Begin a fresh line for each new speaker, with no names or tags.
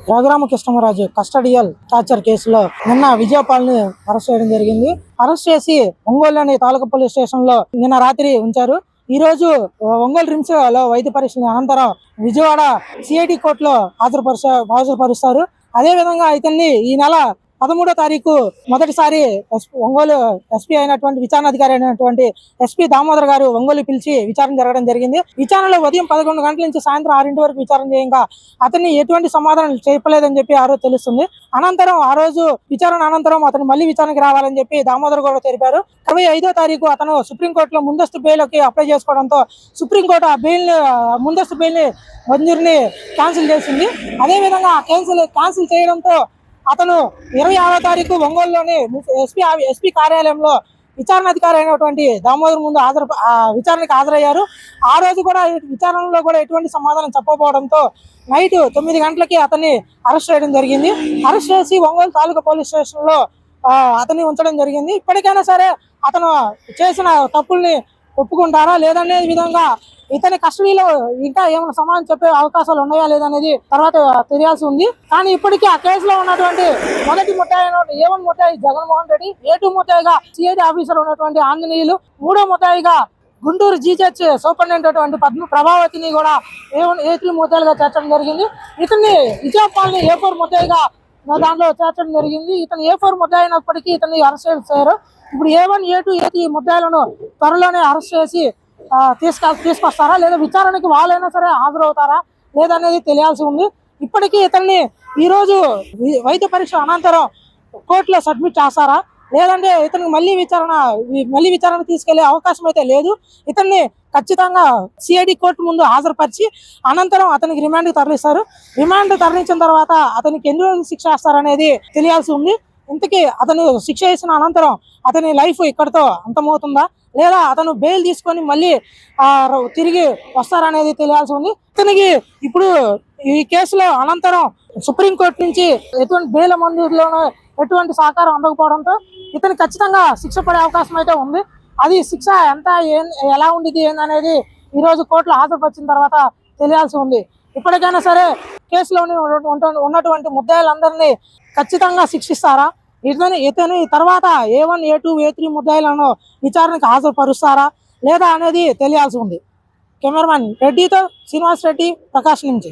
Raghuramakrishnaraju custodial torture కేసులో నిన్న విజయపాల్ ని అరెస్ట్ చేయడం జరిగింది. అరెస్ట్ చేసి ఒంగోలులోని తాలూకా పోలీస్ స్టేషన్ లో నిన్న రాత్రి ఉంచారు. ఈ రోజు ఒంగోలు రిమ్స్ లో వైద్య పరీక్షల అనంతరం విజయవాడ సిఐడి కోర్టులో హాజరుపరుస్తారు. అదే విధంగా ఇతన్ని ఈ నెల 13వ తారీఖు మొదటిసారి ఒంగోలు ఎస్పీ అయినటువంటి విచారణాధికారి అయినటువంటి ఎస్పీ దామోదర్ గారు ఒంగోలు పిలిచి విచారణ జరగడం జరిగింది. విచారణలో ఉదయం 11 గంటల నుంచి సాయంత్రం 6 వరకు విచారణ చేయంగా అతన్ని ఎటువంటి సమాధానం చెప్పలేదని చెప్పి ఆ రోజు తెలుస్తుంది. అనంతరం ఆ రోజు విచారణ అనంతరం అతను మళ్ళీ విచారణకి రావాలని చెప్పి దామోదర్ కూడా తెలిపారు. 25వ తారీఖు అతను సుప్రీంకోర్టులో ముందస్తు బెయిల్కి అప్లై చేసుకోవడంతో సుప్రీంకోర్టు ఆ ముందస్తు బెయిల్ మంజూరుని క్యాన్సిల్ చేసింది. అదేవిధంగా క్యాన్సిల్ చేయడంతో అతను 26వ తారీఖు ఒంగోలులోని ఎస్పీ కార్యాలయంలో విచారణాధికారి అయినటువంటి దామోదర్ ముందు విచారణకు హాజరయ్యారు. ఆ రోజు కూడా విచారణలో కూడా ఎటువంటి సమాధానం చెప్పకపోవడంతో నైట్ 9 గంటలకి అతన్ని అరెస్ట్ చేయడం జరిగింది. అరెస్ట్ చేసి ఒంగోలు తాలూకా పోలీస్ స్టేషన్ లో అతన్ని ఉంచడం జరిగింది. ఇప్పటికైనా సరే అతను చేసిన తప్పుల్ని ఒప్పుకుంటారా లేదనే విధంగా ఇతని కస్టడీలో ఇంకా ఏమైనా సమాధానం చెప్పే అవకాశాలు ఉన్నాయా లేదనేది తర్వాత తెలియాల్సి ఉంది. కానీ ఇప్పటికీ ఆ కేసులో ఉన్నటువంటి మొదటి ముద్దాయి A1 ముద్దాయి జగన్మోహన్ రెడ్డి, A2 ముద్దాయిగా సిఐడి ఆఫీసర్ ఉన్నటువంటి ఆంజనేయులు, 3వ ముద్దాయిగా గుంటూరు జీహెచ్ సూపరింటెండెంట్ ప్రభావతిని కూడా A3 ముద్దాయిలుగా చేర్చడం జరిగింది. ఇతన్ని విజయపాల్ని A4 ముద్దాయిగా దాంట్లో చేర్చడం జరిగింది. ఇతను A4 ముద్దాయి అయినప్పటికీ ఇతన్ని అరెస్ట్ చేశారు. ఇప్పుడు A1, A2, A3 ముద్దాయిలను త్వరలోనే అరెస్ట్ చేసి తీసుకొస్తారా లేదా విచారణకి వాళ్ళైనా సరే హాజరవుతారా లేదనేది తెలియాల్సి ఉంది. ఇప్పటికీ ఇతన్ని ఈ రోజు వైద్య పరీక్ష అనంతరం కోర్టులో సబ్మిట్ చేస్తారా లేదంటే ఇతనికి మళ్ళీ విచారణ తీసుకెళ్లే అవకాశం అయితే లేదు. ఇతన్ని ఖచ్చితంగా సిఐడి కోర్టు ముందు హాజరుపరిచి అనంతరం అతనికి రిమాండ్కి తరలిస్తారు. రిమాండ్ తరలించిన తర్వాత అతనికి ఎన్ని రోజులు శిక్ష వేస్తారనేది తెలియాల్సి ఉంది. ఇంతకీ అతను శిక్ష వేసిన అనంతరం అతని లైఫ్ ఇక్కడితో అంతమవుతుందా లేదా అతను బెయిల్ తీసుకొని మళ్ళీ తిరిగి వస్తారనేది తెలియాల్సి ఉంది. ఇతనికి ఇప్పుడు ఈ కేసులో అనంతరం సుప్రీంకోర్టు నుంచి ఎటువంటి బెయిల్ మంజూరులోనూ ఎటువంటి సహకారం అందకపోవడంతో ఇతను ఖచ్చితంగా శిక్ష పడే అవకాశం అయితే ఉంది. అది శిక్ష ఎంత ఎలా ఉండిది ఏందనేది ఈ రోజు కోర్టులో హాజరుపరిచిన తర్వాత తెలియాల్సి ఉంది. ఇప్పటికైనా సరే కేసులోని ఉన్నటువంటి ముద్దాయిలందరినీ ఖచ్చితంగా శిక్షిస్తారా, ఇతని తర్వాత A1, A2, A3 ముద్దాయిలను విచారణకు హాజరుపరుస్తారా లేదా అనేది తెలియాల్సి ఉంది. కెమెరామెన్ రెడ్డితో శ్రీనివాస్ రెడ్డి, ప్రకాశం నుంచి.